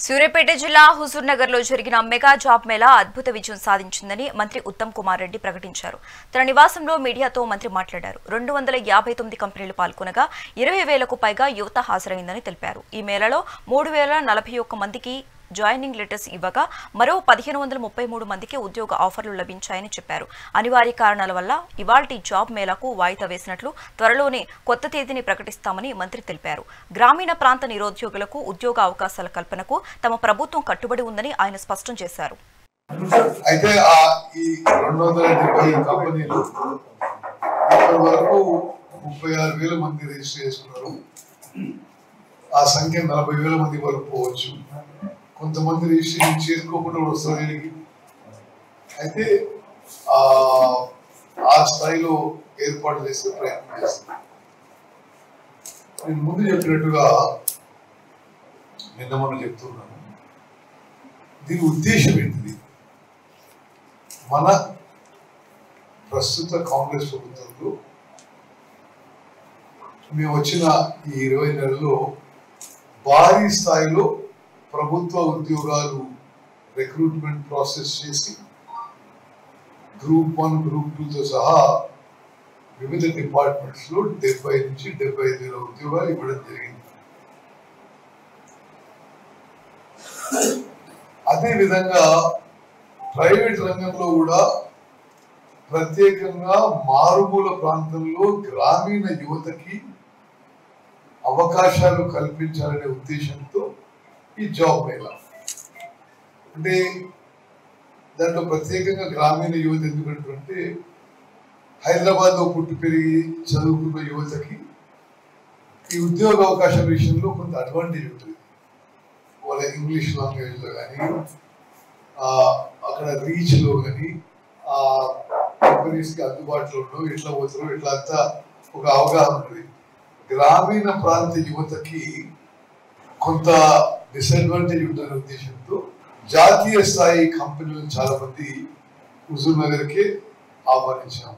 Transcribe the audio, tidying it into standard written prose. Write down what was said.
సూర్యాపేట జిల్లా హుజూర్నగర్లో జరిగిన mega job Mela అద్భుత విజయం సాధించిందని మంత్రి ఉత్తమ్ కుమార్ రెడ్డి ప్రకటించారు. తన నివాసంలో మీడియాతో మంత్రి మాట్లాడారు. 259 కంపెనీలు పాల్గొనగా 20,000కు పైగా యువత హాజరైందని తెలిపారు. ఈ మేళాలో 3,041 మందికి జాయినింగ్ లెటర్స్ ఇవ్వగా మరో 1,533 మందికి ఉద్యోగ ఆఫర్లు లభించాయని చెప్పారు. అనివార్య కారణాల వల్ల ఇవాల్టి జాబ్ మేళాకు వాయిదా వేసినట్లు, త్వరలోనే కొత్త తేదీని ప్రకటిస్తామని మంత్రి తెలిపారు. గ్రామీణ ప్రాంత నిరుద్యోగులకు ఉద్యోగ అవకాశాల కల్పనకు తమ ప్రభుత్వం కట్టుబడి ఉందని ఆయన స్పష్టం చేశారు. అయితే ఈ 270 కంపెనీలు ఇప్పటి వరకు 36,000 మంది రిజిస్టర్ చేసుకున్నారు. ఆ సంఖ్య 40,000 మంది వరకు పోవచ్చు. కొంతమంది రిజిస్ట్రేషన్ చేసుకోకుండా వస్తారు. అయితే ఆ స్థాయిలో ఏర్పాటు చేసే ప్రయత్నం చేస్తారు. నేను ముందు చెప్పినట్టుగా నిన్న మనం చెప్తున్నాను, దీని ఉద్దేశం ఏంటిది? మన ప్రస్తుత కాంగ్రెస్ ప్రభుత్వంలో మేము వచ్చిన ఈ 20 నెలల్లో భారీ స్థాయిలో ప్రభుత్వ ఉద్యోగాలు రిక్రూట్మెంట్ ప్రాసెస్ చేసి గ్రూప్ 1, గ్రూప్ 2తో సహా వివిధ డిపార్ట్మెంట్స్లో 70 నుంచి 75,000 ఉద్యోగాలు ఇవ్వడం జరిగింది. అదేవిధంగా ప్రైవేట్ రంగంలో కూడా ప్రత్యేకంగా మారుమూల ప్రాంతంలో గ్రామీణ యువతకి అవకాశాలు కల్పించాలనే ఉద్దేశంతో ఈ జాబ్ మేళా. అంటే దాంట్లో ప్రత్యేకంగా గ్రామీణ యువత ఎందుకంటే హైదరాబాద్లో పుట్టి పెరిగి చదువుకున్న యువతకి ఈ ఉద్యోగ అవకాశాల విషయంలో కొంత అడ్వాంటేజ్ ఉంటుంది. వాళ్ళ ఇంగ్లీష్ లాంగ్వేజ్లో కానీ అక్కడ రీచ్లో కానీ కంపెనీస్కి అందుబాటులో ఉండవు, ఎట్లా పోతారో ఇట్లా అంతా ఒక అవగాహన ఉంటుంది. గ్రామీణ ప్రాంత యువతకి కొంత డిసడ్వాంటేజ్ ఉందనే ఉద్దేశంతో జాతీయ స్థాయి కంపెనీలను చాలా మంది హుజూర్ నగర్కే ఆహ్వానించాం.